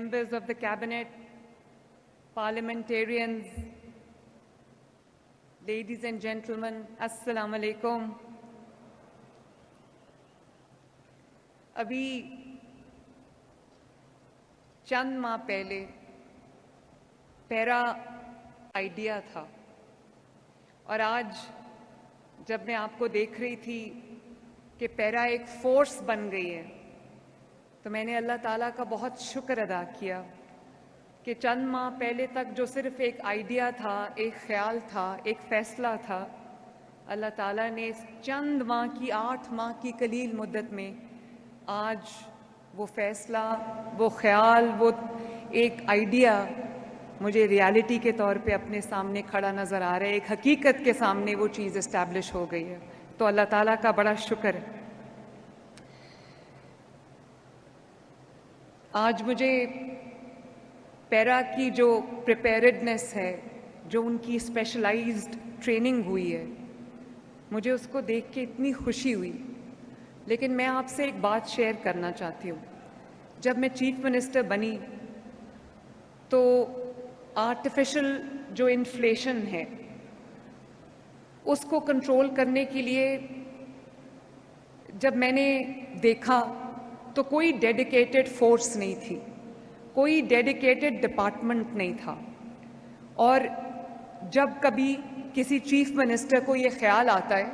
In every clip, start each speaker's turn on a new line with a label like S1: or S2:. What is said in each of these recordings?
S1: Members of the Cabinet, parliamentarians, ladies and gentlemen, Assalamu alaikum. ابھی چند ماہ پہلے پیرا آئیڈیا تھا اور آج جب میں آپ کو دیکھ رہی تھی کہ پیرا ایک فورس بن گئی ہے تو میں نے اللہ تعالیٰ کا بہت شکر ادا کیا کہ چند ماہ پہلے تک جو صرف ایک آئیڈیا تھا، ایک خیال تھا، ایک فیصلہ تھا، اللہ تعالیٰ نے اس چند ماہ کی 8 ماہ کی قلیل مدت میں آج وہ فیصلہ، وہ خیال، وہ ایک آئیڈیا مجھے ریالٹی کے طور پہ اپنے سامنے کھڑا نظر آ رہا ہے، ایک حقیقت کے سامنے وہ چیز اسٹیبلش ہو گئی ہے، تو اللہ تعالیٰ کا بڑا شکر ہے۔ آج مجھے پیرا کی جو پریپیرڈنس ہے، جو ان کی اسپیشلائزڈ ٹریننگ ہوئی ہے، مجھے اس کو دیکھ کے اتنی خوشی ہوئی، لیکن میں آپ سے ایک بات شیئر کرنا چاہتی ہوں۔ جب میں چیف منسٹر بنی تو آرٹیفیشل جو انفلیشن ہے اس کو کنٹرول کرنے کے لیے جب میں نے دیکھا تو کوئی ڈیڈیکیٹڈ فورس نہیں تھی، کوئی ڈیڈیکیٹڈ ڈپارٹمنٹ نہیں تھا، اور جب کبھی کسی چیف منسٹر کو یہ خیال آتا ہے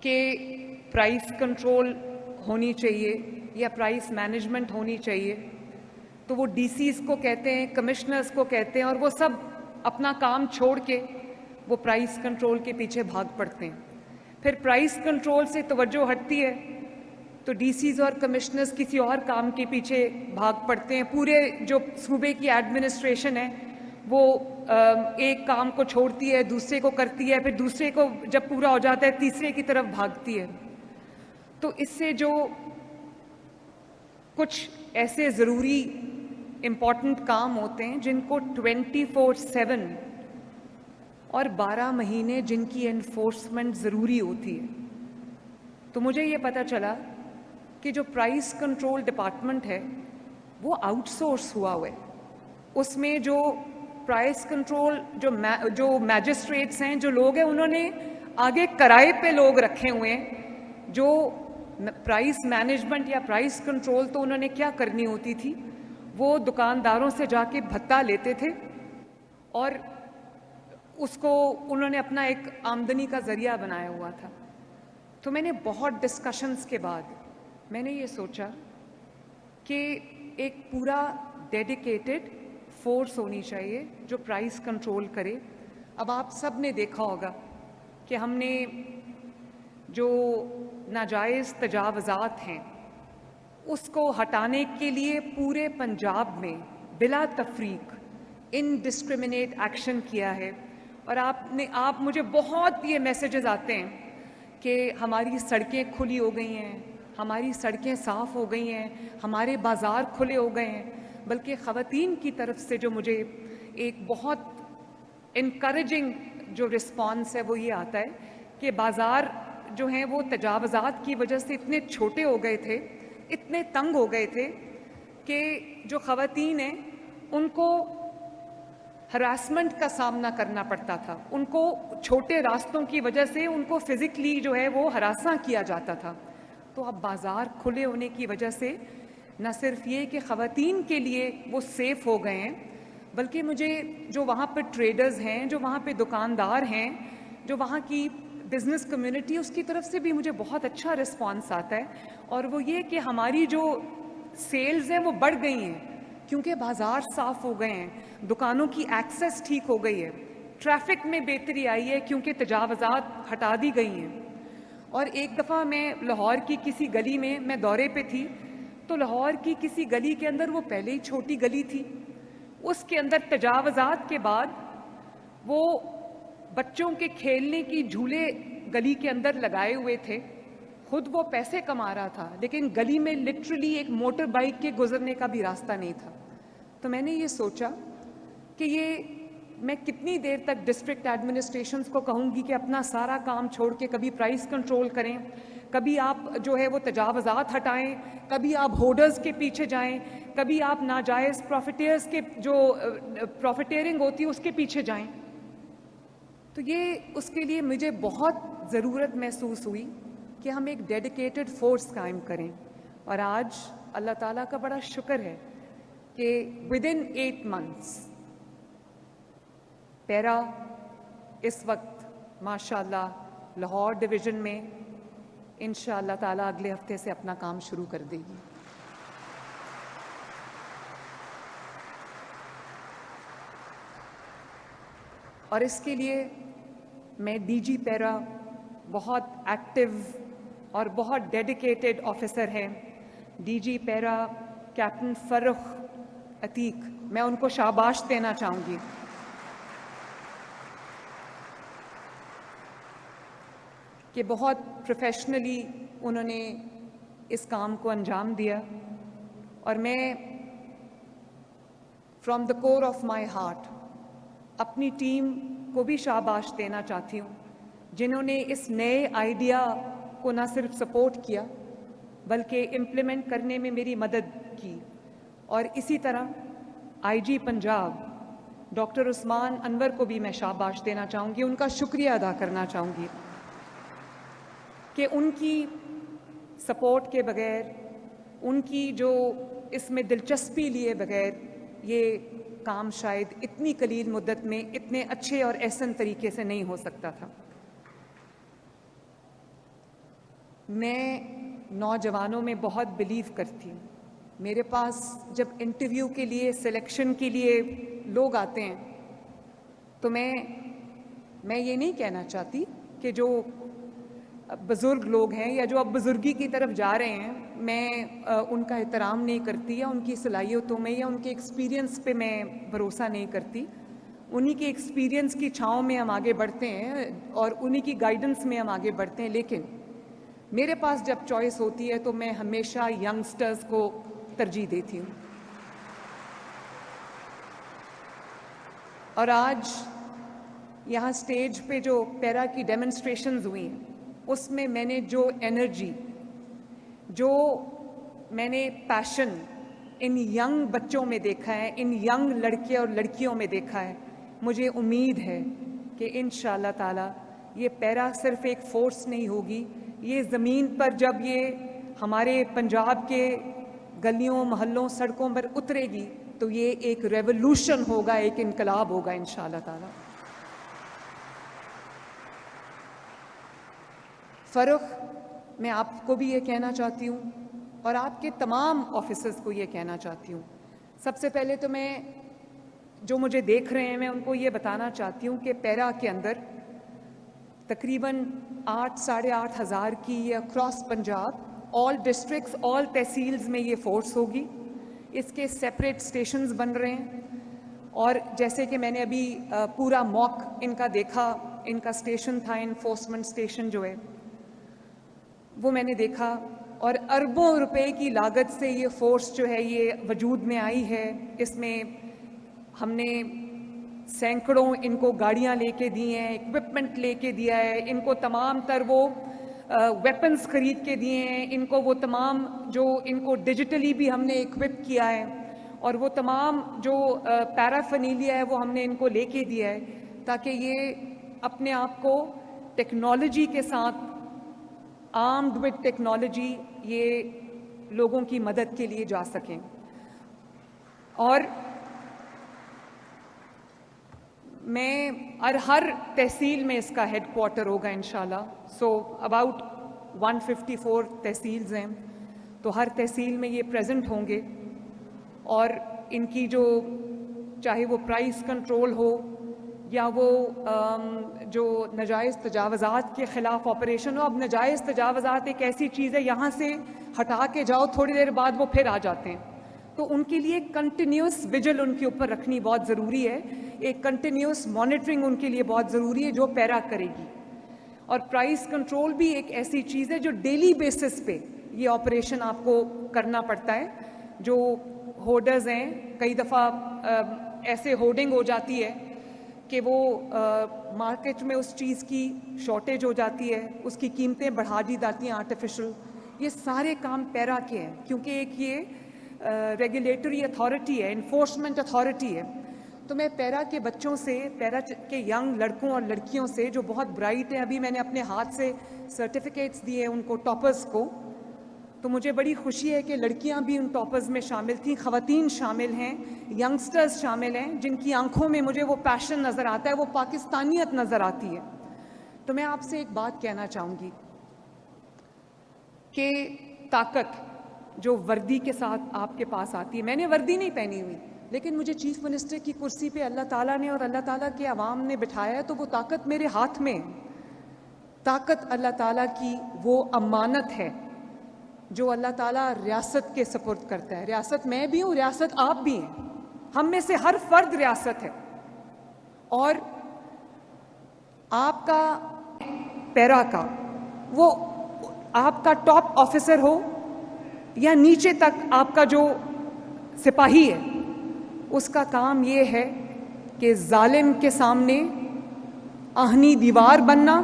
S1: کہ پرائس کنٹرول ہونی چاہیے یا پرائس مینجمنٹ ہونی چاہیے تو وہ ڈی سیز کو کہتے ہیں، کمشنرز کو کہتے ہیں، اور وہ سب اپنا کام چھوڑ کے وہ پرائس کنٹرول کے پیچھے بھاگ پڑتے ہیں۔ پھر پرائس کنٹرول سے توجہ ہٹتی ہے تو ڈی سیز اور کمشنرز کسی اور کام کے پیچھے بھاگ پڑتے ہیں، پورے جو صوبے کی ایڈمنسٹریشن ہے وہ ایک کام کو چھوڑتی ہے، دوسرے کو کرتی ہے، پھر دوسرے کو جب پورا ہو جاتا ہے تیسرے کی طرف بھاگتی ہے۔ تو اس سے جو کچھ ایسے ضروری امپورٹنٹ کام ہوتے ہیں جن کو 24/7 اور 12 مہینے جن کی انفورسمنٹ ضروری ہوتی ہے، تو مجھے یہ پتہ چلا کہ جو پرائس کنٹرول ڈپارٹمنٹ ہے وہ آؤٹ سورس ہوا ہے۔ اس میں جو پرائس کنٹرول جو میجسٹریٹس ہیں، جو لوگ ہیں، انہوں نے آگے کرائے پہ لوگ رکھے ہوئے ہیں جو پرائس مینجمنٹ یا پرائس کنٹرول تو انہوں نے کیا کرنی ہوتی تھی، وہ دکانداروں سے جا کے بھتہ لیتے تھے اور اس کو انہوں نے اپنا ایک آمدنی کا ذریعہ بنایا ہوا تھا۔ تو میں نے بہت ڈسکشنز کے بعد میں نے یہ سوچا کہ ایک پورا ڈیڈیکیٹڈ فورس ہونی چاہیے جو پرائس کنٹرول کرے۔ اب آپ سب نے دیکھا ہوگا کہ ہم نے جو ناجائز تجاوزات ہیں اس کو ہٹانے کے لیے پورے پنجاب میں بلا تفریق انڈسکریمنیٹ ایکشن کیا ہے، اور آپ مجھے بہت یہ میسیجز آتے ہیں کہ ہماری سڑکیں کھلی ہو گئی ہیں، ہماری سڑکیں صاف ہو گئی ہیں، ہمارے بازار کھلے ہو گئے ہیں، بلکہ خواتین کی طرف سے جو مجھے ایک بہت انکریجنگ جو رسپانس ہے وہ یہ آتا ہے کہ بازار جو ہیں وہ تجاوزات کی وجہ سے اتنے چھوٹے ہو گئے تھے، اتنے تنگ ہو گئے تھے کہ جو خواتین ہیں ان کو ہراسمنٹ کا سامنا کرنا پڑتا تھا، ان کو چھوٹے راستوں کی وجہ سے ان کو فزیکلی جو ہے وہ ہراساں کیا جاتا تھا۔ تو اب بازار کھلے ہونے کی وجہ سے نہ صرف یہ کہ خواتین کے لیے وہ سیف ہو گئے ہیں، بلکہ مجھے جو وہاں پہ ٹریڈرز ہیں، جو وہاں پہ دکاندار ہیں، جو وہاں کی بزنس کمیونٹی، اس کی طرف سے بھی مجھے بہت اچھا رسپانس آتا ہے، اور وہ یہ کہ ہماری جو سیلز ہیں وہ بڑھ گئی ہیں کیونکہ بازار صاف ہو گئے ہیں، دکانوں کی ایکسیس ٹھیک ہو گئی ہے، ٹریفک میں بہتری آئی ہے کیونکہ تجاوزات ہٹا دی گئی ہیں۔ اور ایک دفعہ میں لاہور کی کسی گلی میں دورے پہ تھی، تو لاہور کی کسی گلی کے اندر، وہ پہلے ہی چھوٹی گلی تھی، اس کے اندر تجاوزات کے بعد وہ بچوں کے کھیلنے کی جھولے گلی کے اندر لگائے ہوئے تھے، خود وہ پیسے کما رہا تھا، لیکن گلی میں لٹرلی ایک موٹر بائک کے گزرنے کا بھی راستہ نہیں تھا۔ تو میں نے یہ سوچا کہ یہ میں کتنی دیر تک ڈسٹرکٹ ایڈمنسٹریشنز کو کہوں گی کہ اپنا سارا کام چھوڑ کے کبھی پرائس کنٹرول کریں، کبھی آپ جو ہے وہ تجاوزات ہٹائیں، کبھی آپ ہولڈرز کے پیچھے جائیں، کبھی آپ ناجائز پروفیٹیئرز کے جو پروفیٹیئرنگ ہوتی ہے اس کے پیچھے جائیں. تو یہ اس کے لیے مجھے بہت ضرورت محسوس ہوئی کہ ہم ایک ڈیڈیکیٹڈ فورس قائم کریں. اور آج اللہ تعالیٰ کا بڑا شکر ہے کہ ود ان 8 months پیرا اس وقت ماشاء اللہ لاہور ڈویژن میں انشاء اللہ تعالیٰ اگلے ہفتے سے اپنا کام شروع کر دے گی. اور اس کے لیے میں ڈی جی پیرا بہت ایکٹیو اور بہت ڈیڈیکیٹڈ آفیسر ہیں. ڈی جی پیرا کیپٹن فرخ عتیق، میں ان کو شاباش دینا چاہوں گی کہ بہت پروفیشنلی انہوں نے اس کام کو انجام دیا. اور میں from the core of my heart اپنی ٹیم کو بھی شاباش دینا چاہتی ہوں جنہوں نے اس نئے آئیڈیا کو نہ صرف سپورٹ کیا بلکہ امپلیمنٹ کرنے میں میری مدد کی. اور اسی طرح آئی جی پنجاب ڈاکٹر عثمان انور کو بھی میں شاباش دینا چاہوں گی، ان کا شکریہ ادا کرنا چاہوں گی کہ ان کی سپورٹ کے بغیر، ان کی جو اس میں دلچسپی لیے بغیر یہ کام شاید اتنی قلیل مدت میں اتنے اچھے اور احسن طریقے سے نہیں ہو سکتا تھا. میں نوجوانوں میں بہت بلیو کرتی ہوں. میرے پاس جب انٹرویو کے لیے سلیکشن کے لیے لوگ آتے ہیں تو میں یہ نہیں کہنا چاہتی کہ جو بزرگ لوگ ہیں یا جو اب بزرگی کی طرف جا رہے ہیں میں ان کا احترام نہیں کرتی یا ان کی صلاحیتوں میں یا ان کے ایکسپیرینس پہ میں بھروسہ نہیں کرتی. انہی کے ایکسپیرینس کی چھاؤں میں ہم آگے بڑھتے ہیں اور انہی کی گائیڈنس میں ہم آگے بڑھتے ہیں. لیکن میرے پاس جب چوائس ہوتی ہے تو میں ہمیشہ ینگسٹرز کو ترجیح دیتی ہوں. اور آج یہاں سٹیج پہ جو پیرا کی ڈیمنسٹریشنز ہوئی ہیں اس میں میں نے جو انرجی، جو میں نے پیشن ان ینگ بچوں میں دیکھا ہے، ان ینگ لڑکے اور لڑکیوں میں دیکھا ہے، مجھے امید ہے کہ انشاءاللہ تعالی یہ پیرا صرف ایک فورس نہیں ہوگی، یہ زمین پر جب یہ ہمارے پنجاب کے گلیوں محلوں سڑکوں پر اترے گی تو یہ ایک ریولوشن ہوگا، ایک انقلاب ہوگا انشاءاللہ تعالی. فرخ، میں آپ کو بھی یہ کہنا چاہتی ہوں اور آپ کے تمام آفیسرز کو یہ کہنا چاہتی ہوں. سب سے پہلے تو میں جو مجھے دیکھ رہے ہیں میں ان کو یہ بتانا چاہتی ہوں کہ پیرا کے اندر تقریباً 8,500 ہزار کی یہ اکراس پنجاب آل ڈسٹرکٹس آل تحصیلز میں یہ فورس ہوگی. اس کے سیپریٹ سٹیشنز بن رہے ہیں اور جیسے کہ میں نے ابھی پورا موک ان کا دیکھا، ان کا سٹیشن تھا انفورسمنٹ سٹیشن جو ہے وہ میں نے دیکھا اور اربوں روپے کی لاگت سے یہ فورس جو ہے یہ وجود میں آئی ہے. اس میں ہم نے سینکڑوں ان کو گاڑیاں لے کے دی ہیں، اکوپمنٹ لے کے دیا ہے، ان کو تمام تر وہ ویپنز خرید کے دیے ہیں، ان کو وہ تمام جو ان کو ڈیجیٹلی بھی ہم نے اکوپ کیا ہے اور وہ تمام جو پیرافنیلیا ہے وہ ہم نے ان کو لے کے دیا ہے تاکہ یہ اپنے آپ کو ٹیکنالوجی کے ساتھ آرمڈ وتھ ٹیکنالوجی یہ لوگوں کی مدد کے لیے جا سکیں. اور میں ہر تحصیل میں اس کا ہیڈ کوارٹر ہوگا انشاءاللہ. سو اباؤٹ 154 تحصیلز ہیں تو ہر تحصیل میں یہ پریزنٹ ہوں گے اور ان کی جو چاہے وہ پرائس کنٹرول ہو یا وہ جو ناجائز تجاوزات کے خلاف آپریشن ہو. اب ناجائز تجاوزات ایک ایسی چیز ہے یہاں سے ہٹا کے جاؤ تھوڑی دیر بعد وہ پھر آ جاتے ہیں تو ان کے لیے کنٹینیوس ویجل ان کے اوپر رکھنی بہت ضروری ہے، ایک کنٹینیوس مانیٹرنگ ان کے لیے بہت ضروری ہے جو پیرا کرے گی. اور پرائس کنٹرول بھی ایک ایسی چیز ہے جو ڈیلی بیسس پہ یہ آپریشن آپ کو کرنا پڑتا ہے. جو ہورڈرز ہیں کئی دفعہ ایسے ہورڈنگ ہو جاتی ہے کہ وہ مارکیٹ میں اس چیز کی شارٹیج ہو جاتی ہے، اس کی قیمتیں بڑھا دی جاتی ہیں آرٹیفیشل. یہ سارے کام پیرا کے ہیں کیونکہ ایک یہ ریگولیٹری اتھارٹی ہے, انفورسمنٹ اتھارٹی ہے. تو میں پیرا کے بچوں سے, پیرا کے ینگ لڑکوں اور لڑکیوں سے جو بہت برائٹ ہیں, ابھی میں نے اپنے ہاتھ سے سرٹیفکیٹس دیے ان کو, ٹاپرز کو, تو مجھے بڑی خوشی ہے کہ لڑکیاں بھی ان ٹاپرز میں شامل تھیں, خواتین شامل ہیں, ینگسٹرز شامل ہیں, جن کی آنکھوں میں مجھے وہ پیشن نظر آتا ہے, وہ پاکستانیت نظر آتی ہے. تو میں آپ سے ایک بات کہنا چاہوں گی کہ طاقت جو وردی کے ساتھ آپ کے پاس آتی ہے, میں نے وردی نہیں پہنی ہوئی, لیکن مجھے چیف منسٹر کی کرسی پہ اللہ تعالیٰ نے اور اللہ تعالیٰ کے عوام نے بٹھایا ہے, تو وہ طاقت میرے ہاتھ میں ہے. طاقت اللہ تعالیٰ کی وہ امانت ہے جو اللہ تعالیٰ ریاست کے سپرد کرتا ہے. ریاست میں بھی ہوں, ریاست آپ بھی ہیں, ہم میں سے ہر فرد ریاست ہے. اور آپ کا پیرا کا, وہ آپ کا ٹاپ آفیسر ہو یا نیچے تک آپ کا جو سپاہی ہے, اس کا کام یہ ہے کہ ظالم کے سامنے آہنی دیوار بننا,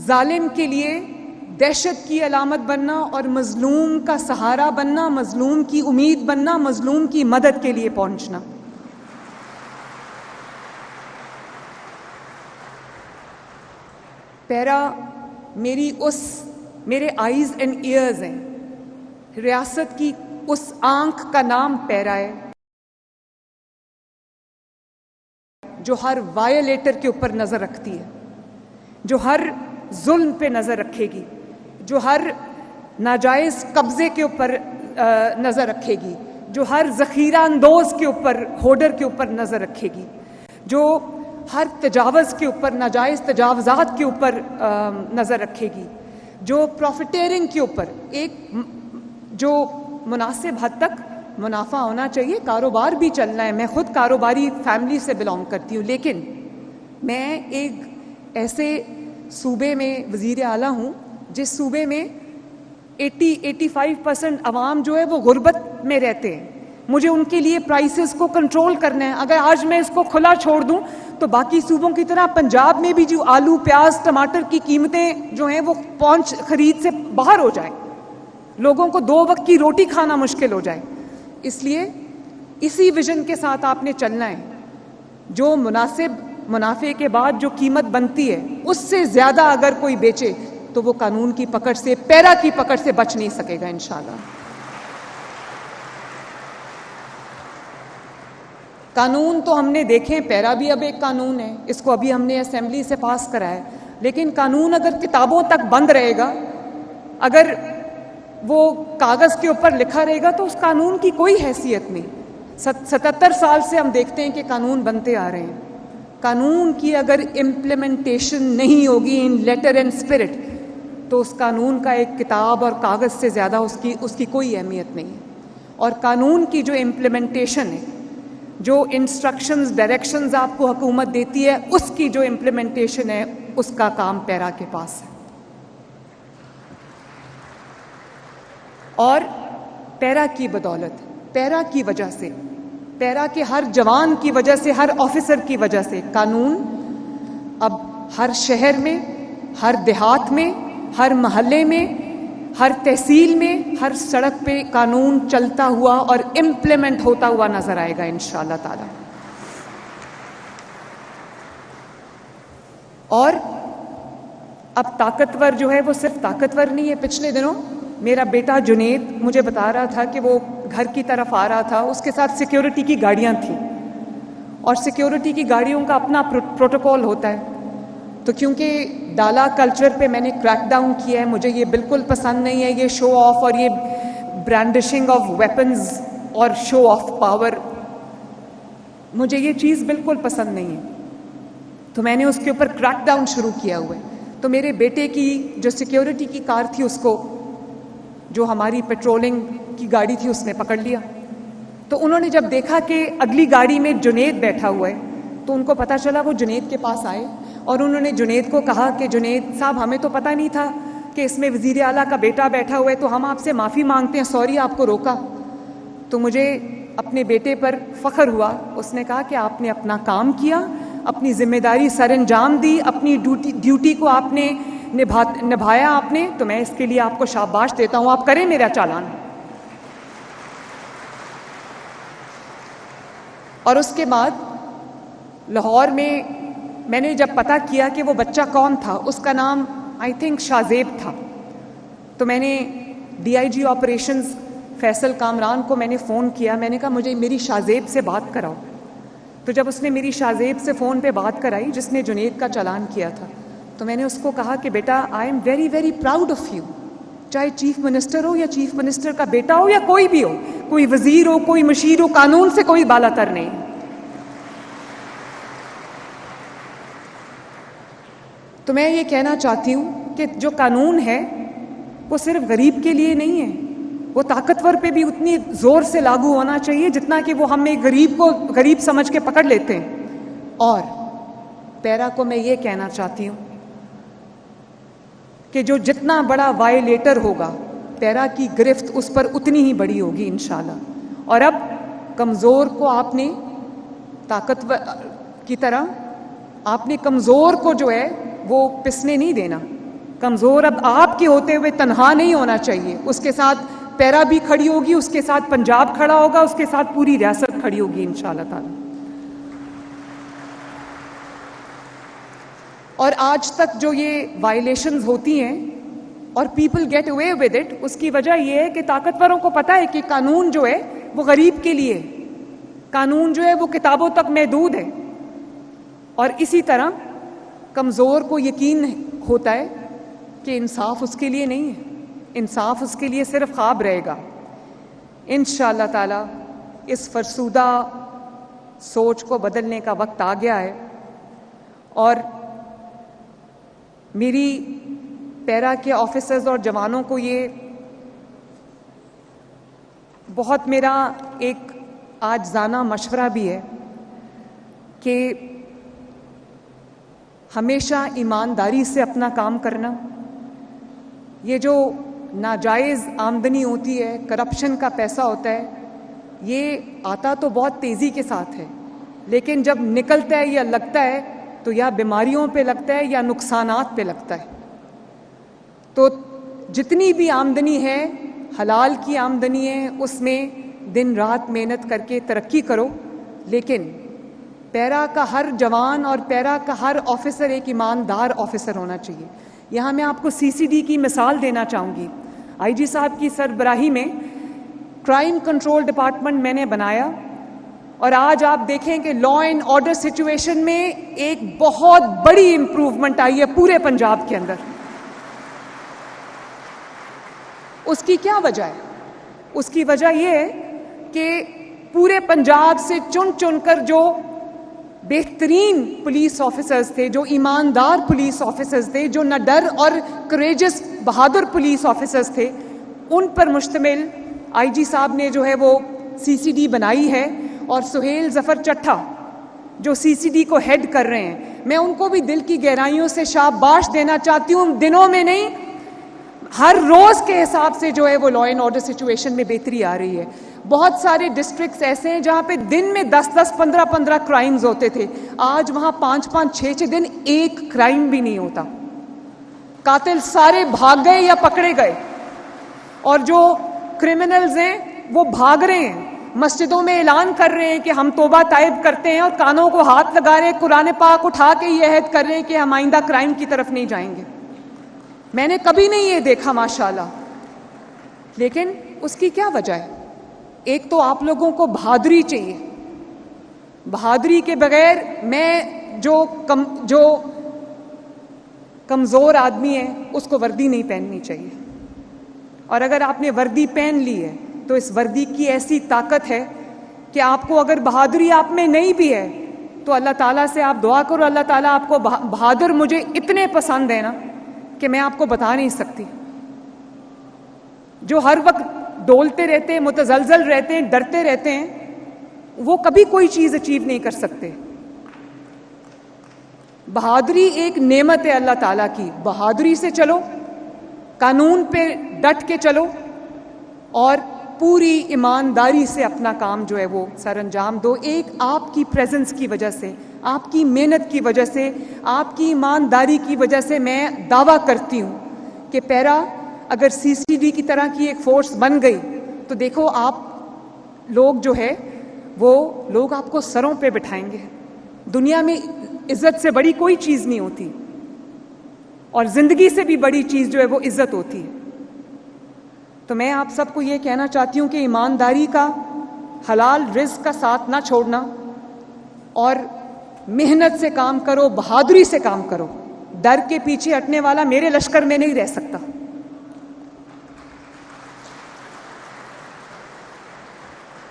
S1: ظالم کے لیے دہشت کی علامت بننا, اور مظلوم کا سہارا بننا, مظلوم کی امید بننا, مظلوم کی مدد کے لیے پہنچنا. پیرا میرے آئیز اینڈ ایئرز ہیں. ریاست کی اس آنکھ کا نام پیرا ہے جو ہر وائلیٹر کے اوپر نظر رکھتی ہے, جو ہر ظلم پہ نظر رکھے گی, جو ہر ناجائز قبضے کے اوپر نظر رکھے گی, جو ہر ذخیرہ اندوز کے اوپر, ہولڈر کے اوپر نظر رکھے گی, جو ہر تجاوز کے اوپر, ناجائز تجاوزات کے اوپر نظر رکھے گی, جو پروفیٹیرنگ کے اوپر, ایک جو مناسب حد تک منافع ہونا چاہیے, کاروبار بھی چلنا ہے. میں خود کاروباری فیملی سے بلانگ کرتی ہوں, لیکن میں ایک ایسے صوبے میں وزیر اعلیٰ ہوں جس صوبے میں 85% عوام جو ہے وہ غربت میں رہتے ہیں. مجھے ان کے لیے پرائسز کو کنٹرول کرنا ہے. اگر آج میں اس کو کھلا چھوڑ دوں تو باقی صوبوں کی طرح پنجاب میں بھی جو آلو, پیاز, ٹماٹر کی قیمتیں جو ہیں وہ پہنچ خرید سے باہر ہو جائیں, لوگوں کو 2 وقت کی روٹی کھانا مشکل ہو جائے. اس لیے اسی ویژن کے ساتھ آپ نے چلنا ہے. جو مناسب منافع کے بعد جو قیمت بنتی ہے, اس سے زیادہ اگر کوئی بیچے تو وہ قانون کی پکڑ سے, پیرا کی پکڑ سے بچ نہیں سکے گا انشاءاللہ. قانون تو ہم نے دیکھے, پیرا بھی اب ایک قانون ہے, اس کو ابھی ہم نے اسمبلی سے پاس کرایا, لیکن قانون اگر کتابوں تک بند رہے گا, اگر وہ کاغذ کے اوپر لکھا رہے گا, تو اس قانون کی کوئی حیثیت نہیں. 77 سال سے ہم دیکھتے ہیں کہ قانون بنتے آ رہے ہیں. قانون کی اگر امپلیمنٹیشن نہیں ہوگی ان لیٹر اینڈ اسپرٹ, تو اس قانون کا ایک کتاب اور کاغذ سے زیادہ اس کی کوئی اہمیت نہیں ہے. اور قانون کی جو امپلیمنٹیشن ہے, جو انسٹرکشنز, ڈائریکشنز آپ کو حکومت دیتی ہے, اس کی جو امپلیمنٹیشن ہے, اس کا کام پیرا کے پاس ہے. اور پیرا کی بدولت, پیرا کی وجہ سے, پیرا کے ہر جوان کی وجہ سے, ہر آفیسر کی وجہ سے قانون اب ہر شہر میں, ہر دیہات میں, ہر محلے میں, ہر تحصیل میں, ہر سڑک پہ قانون چلتا ہوا اور امپلیمنٹ ہوتا ہوا نظر آئے گا انشاءاللہ تعالی. اور اب طاقتور جو ہے وہ صرف طاقتور نہیں ہے. پچھلے دنوں میرا بیٹا جنید مجھے بتا رہا تھا کہ وہ گھر کی طرف آ رہا تھا, اس کے ساتھ سیکیورٹی کی گاڑیاں تھیں, اور سیکیورٹی کی گاڑیوں کا اپنا پروٹوکول ہوتا ہے. تو کیونکہ ڈالا کلچر پہ میں نے کریک ڈاؤن کیا ہے, مجھے یہ بالکل پسند نہیں ہے, یہ شو آف اور یہ برانڈشنگ آف ویپنز اور شو آف پاور, مجھے یہ چیز بالکل پسند نہیں ہے. تو میں نے اس کے اوپر کریک ڈاؤن شروع کیا ہوا ہے. تو میرے بیٹے کی جو سیکیورٹی کی کار تھی, اس کو جو ہماری پیٹرولنگ کی گاڑی تھی اس نے پکڑ لیا. تو انہوں نے جب دیکھا کہ اگلی گاڑی میں جنید بیٹھا ہوا ہے, تو ان کو پتہ چلا, وہ جنید کے پاس آئے اور انہوں نے جنید کو کہا کہ جنید صاحب, ہمیں تو پتہ نہیں تھا کہ اس میں وزیر اعلیٰ کا بیٹا بیٹھا ہوا ہے, تو ہم آپ سے معافی مانگتے ہیں, سوری آپ کو روکا. تو مجھے اپنے بیٹے پر فخر ہوا. اس نے کہا کہ آپ نے اپنا کام کیا, اپنی ذمہ داری سر انجام دی, اپنی ڈیوٹی کو آپ نے نبھایا آپ نے, تو میں اس کے لیے آپ کو شاباش دیتا ہوں, آپ کریں میرا چالان. اور اس کے بعد لاہور میں نے جب پتہ کیا کہ وہ بچہ کون تھا، اس کا نام آئی تھنک شاہزیب تھا، تو میں نے D I G operations Faisal Kamran کو میں نے فون کیا. میں نے کہا مجھے میری شاہزیب سے بات کراؤ. تو جب اس نے میری شاہزیب سے فون پہ بات کرائی جس نے جنید کا چالان کیا تھا، تو میں نے اس کو کہا کہ بیٹا I am very very proud of you. چاہے چیف منسٹر ہو یا چیف منسٹر کا بیٹا ہو یا کوئی بھی ہو، کوئی وزیر ہو، کوئی مشیر ہو، قانون سے کوئی بالا تر نہیں. تو میں یہ کہنا چاہتی ہوں کہ جو قانون ہے وہ صرف غریب کے لیے نہیں ہے، وہ طاقتور پہ بھی اتنی زور سے لاگو ہونا چاہیے جتنا کہ وہ ہم ایک غریب کو غریب سمجھ کے پکڑ لیتے ہیں. اور پیرا کو میں یہ کہنا چاہتی ہوں کہ جو جتنا بڑا وائلیٹر ہوگا، پیرا کی گرفت اس پر اتنی ہی بڑی ہوگی انشاءاللہ. اور اب کمزور کو آپ نے طاقتور کی طرح، آپ نے کمزور کو جو ہے وہ پسنے نہیں دینا. کمزور اب آپ کے ہوتے ہوئے تنہا نہیں ہونا چاہیے، اس کے ساتھ پیرا بھی کھڑی ہوگی، اس کے ساتھ پنجاب کھڑا ہوگا، اس کے ساتھ پوری ریاست کھڑی ہوگی انشاءاللہ تعالی. اور آج تک جو یہ وائلیشنز ہوتی ہیں اور people get away with it, اس کی وجہ یہ ہے کہ طاقتوروں کو پتہ ہے کہ قانون جو ہے وہ غریب کے لیے، قانون جو ہے وہ کتابوں تک محدود ہے. اور اسی طرح کمزور کو یقین ہوتا ہے کہ انصاف اس کے لیے نہیں ہے، انصاف اس کے لیے صرف خواب رہے گا. انشاءاللہ تعالی اس فرسودہ سوچ کو بدلنے کا وقت آ گیا ہے. اور میری پیرا کے آفیسرز اور جوانوں کو یہ بہت میرا ایک عاجزانہ مشورہ بھی ہے کہ ہمیشہ ایمانداری سے اپنا کام کرنا. یہ جو ناجائز آمدنی ہوتی ہے، کرپشن کا پیسہ ہوتا ہے، یہ آتا تو بہت تیزی کے ساتھ ہے، لیکن جب نکلتا ہے یا لگتا ہے تو یا بیماریوں پہ لگتا ہے یا نقصانات پہ لگتا ہے. تو جتنی بھی آمدنی ہے، حلال کی آمدنی ہے، اس میں دن رات محنت کر کے ترقی کرو. لیکن پیرا کا ہر جوان اور پیرا کا ہر آفیسر ایک ایماندار آفیسر ہونا چاہیے. یہاں میں آپ کو سی سی ڈی کی مثال دینا چاہوں گی. آئی جی صاحب کی سربراہی میں کرائم کنٹرول ڈپارٹمنٹ میں نے بنایا، اور آج آپ دیکھیں کہ لا اینڈ آرڈر سچویشن میں ایک بہت بڑی امپروومنٹ آئی ہے پورے پنجاب کے اندر. اس کی کیا وجہ ہے؟ اس کی وجہ یہ ہے کہ پورے پنجاب سے چن چن کر جو بہترین پولیس آفیسرز تھے، جو ایماندار پولیس آفیسرز تھے، جو نڈر اور کریجس بہادر پولیس آفیسرز تھے، ان پر مشتمل آئی جی صاحب نے جو ہے وہ سی سی ڈی بنائی ہے. اور سہیل ظفر چٹھا جو سی سی ڈی کو ہیڈ کر رہے ہیں، میں ان کو بھی دل کی گہرائیوں سے شاباش دینا چاہتی ہوں. دنوں میں نہیں، ہر روز کے حساب سے جو ہے وہ لا اینڈ آرڈر سچویشن میں بہتری آ رہی ہے. بہت سارے ڈسٹرکٹس ایسے ہیں جہاں پہ دن میں 10-10 15-15 کرائمز ہوتے تھے، آج وہاں 5-5 6-6 دن ایک کرائم بھی نہیں ہوتا. قاتل سارے بھاگ گئے یا پکڑے گئے، اور جو کرمنلز ہیں وہ بھاگ رہے ہیں، مسجدوں میں اعلان کر رہے ہیں کہ ہم توبہ طائب کرتے ہیں، اور کانوں کو ہاتھ لگا رہے ہیں، قرآن پاک اٹھا کے یہ عہد کر رہے ہیں کہ ہم آئندہ کرائم کی طرف نہیں جائیں گے. میں نے کبھی نہیں یہ دیکھا ماشاءاللہ. لیکن اس کی کیا وجہ ہے؟ ایک تو آپ لوگوں کو بہادری چاہیے. بہادری کے بغیر میں جو کمزور آدمی ہے اس کو وردی نہیں پہننی چاہیے. اور اگر آپ نے وردی پہن لی ہے تو اس وردی کی ایسی طاقت ہے کہ آپ کو اگر بہادری آپ میں نہیں بھی ہے تو اللہ تعالیٰ سے آپ دعا کرو، اللہ تعالیٰ آپ کو بہادر مجھے اتنے پسند ہیں نا کہ میں آپ کو بتا نہیں سکتی. جو ہر وقت ڈولتے رہتے ہیں، متزلزل رہتے ہیں، ڈرتے رہتے ہیں، وہ کبھی کوئی چیز اچیو نہیں کر سکتے. بہادری ایک نعمت ہے اللہ تعالیٰ کی. بہادری سے چلو، قانون پہ ڈٹ کے چلو، اور پوری ایمانداری سے اپنا کام جو ہے وہ سر انجام دو. ایک آپ کی پریزنس کی وجہ سے، آپ کی محنت کی وجہ سے، آپ کی ایمانداری کی وجہ سے میں دعویٰ کرتی ہوں کہ پیرا اگر سی سی ڈی کی طرح کی ایک فورس بن گئی تو دیکھو آپ لوگ جو ہے وہ لوگ آپ کو سروں پہ بٹھائیں گے. دنیا میں عزت سے بڑی کوئی چیز نہیں ہوتی, اور زندگی سے بھی بڑی چیز جو ہے وہ عزت ہوتی ہے. تو میں آپ سب کو یہ کہنا چاہتی ہوں کہ ایمانداری کا, حلال رزق کا ساتھ نہ چھوڑنا, اور محنت سے کام کرو, بہادری سے کام کرو. ڈر کے پیچھے ہٹنے والا میرے لشکر میں نہیں رہ سکتا.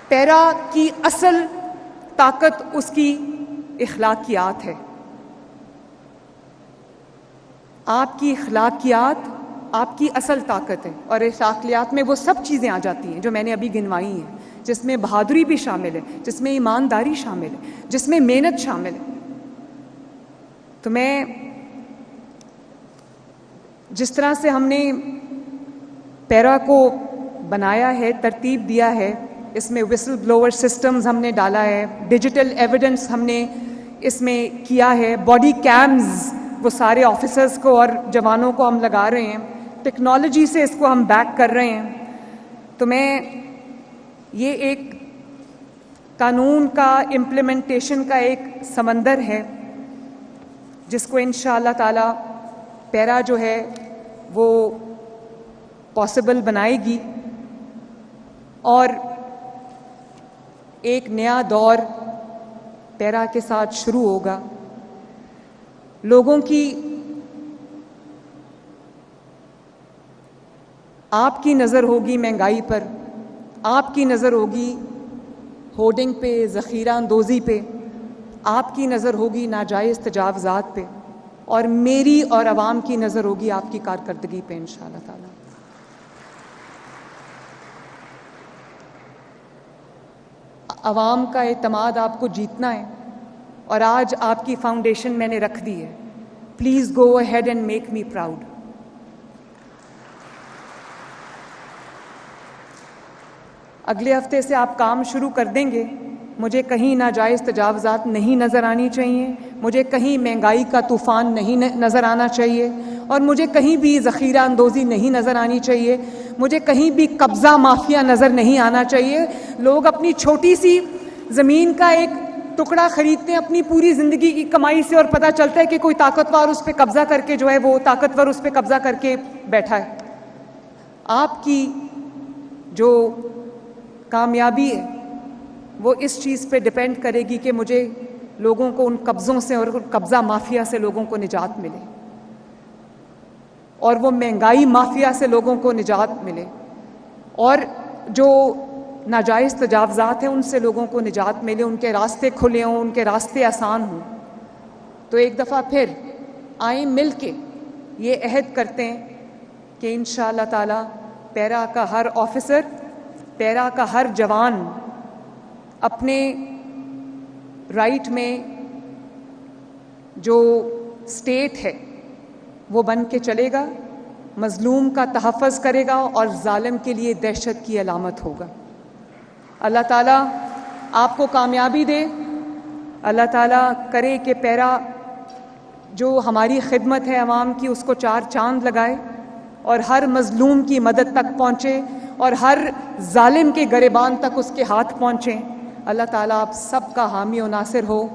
S1: پیرا کی اصل طاقت اس کی اخلاقیات ہے. آپ کی اخلاقیات آپ کی اصل طاقت ہے, اور اخلاقیات میں وہ سب چیزیں آ جاتی ہیں جو میں نے ابھی گنوائی ہیں, جس میں بہادری بھی شامل ہے, جس میں ایمانداری شامل ہے, جس میں محنت شامل ہے. تو میں جس طرح سے ہم نے پیرا کو بنایا ہے, ترتیب دیا ہے, اس میں وسل بلوور سسٹمز ہم نے ڈالا ہے, ڈیجیٹل ایویڈنس ہم نے اس میں کیا ہے, باڈی کیمز وہ سارے آفیسرز کو اور جوانوں کو ہم لگا رہے ہیں, ٹیکنالوجی سے اس کو ہم بیک کر رہے ہیں. تو میں یہ ایک قانون کا امپلیمنٹیشن کا ایک سمندر ہے جس کو انشاءاللہ تعالی پیرا جو ہے وہ پاسبل بنائے گی, اور ایک نیا دور پیرا کے ساتھ شروع ہوگا. لوگوں کی, آپ کی نظر ہوگی مہنگائی پر, آپ کی نظر ہوگی ہورڈنگ پہ, ذخیرہ اندوزی پہ, آپ کی نظر ہوگی ناجائز تجاوزات پہ, اور میری اور عوام کی نظر ہوگی آپ کی کارکردگی پہ انشاءاللہ تعالی. عوام کا اعتماد آپ کو جیتنا ہے, اور آج آپ کی فاؤنڈیشن میں نے رکھ دی ہے. Please go ahead and make me proud. اگلے ہفتے سے آپ کام شروع کر دیں گے. مجھے کہیں ناجائز تجاوزات نہیں نظر آنی چاہیے, مجھے کہیں مہنگائی کا طوفان نہیں نظر آنا چاہیے, اور مجھے کہیں بھی ذخیرہ اندوزی نہیں نظر آنی چاہیے, مجھے کہیں بھی قبضہ مافیا نظر نہیں آنا چاہیے. لوگ اپنی چھوٹی سی زمین کا ایک ٹکڑا خریدتے ہیں اپنی پوری زندگی کی کمائی سے, اور پتہ چلتا ہے کہ کوئی طاقتور اس پہ قبضہ کر کے جو ہے وہ طاقتور اس پہ قبضہ کر کے بیٹھا ہے. آپ کی جو کامیابی ہے وہ اس چیز پہ ڈپینڈ کرے گی کہ مجھے لوگوں کو ان قبضوں سے اور قبضہ مافیا سے لوگوں کو نجات ملے, اور وہ مہنگائی مافیا سے لوگوں کو نجات ملے, اور جو ناجائز تجاوزات ہیں ان سے لوگوں کو نجات ملے, ان کے راستے کھلے ہوں, ان کے راستے آسان ہوں. تو ایک دفعہ پھر آئیں مل کے یہ عہد کرتے ہیں کہ انشاءاللہ تعالی پیرا کا ہر آفیسر, پیرا کا ہر جوان اپنے رائٹ میں جو اسٹیٹ ہے وہ بن کے چلے گا, مظلوم کا تحفظ کرے گا, اور ظالم کے لیے دہشت کی علامت ہوگا. اللہ تعالیٰ آپ کو کامیابی دے. اللہ تعالیٰ کرے کہ پیرا جو ہماری خدمت ہے عوام کی اس کو چار چاند لگائے, اور ہر مظلوم کی مدد تک پہنچے, اور ہر ظالم کے گریبان تک اس کے ہاتھ پہنچیں. اللہ تعالیٰ آپ سب کا حامی و ناصر ہو.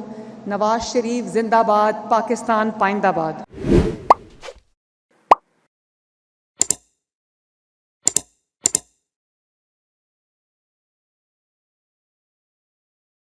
S1: نواز شریف زندہ باد, پاکستان پائندہ باد.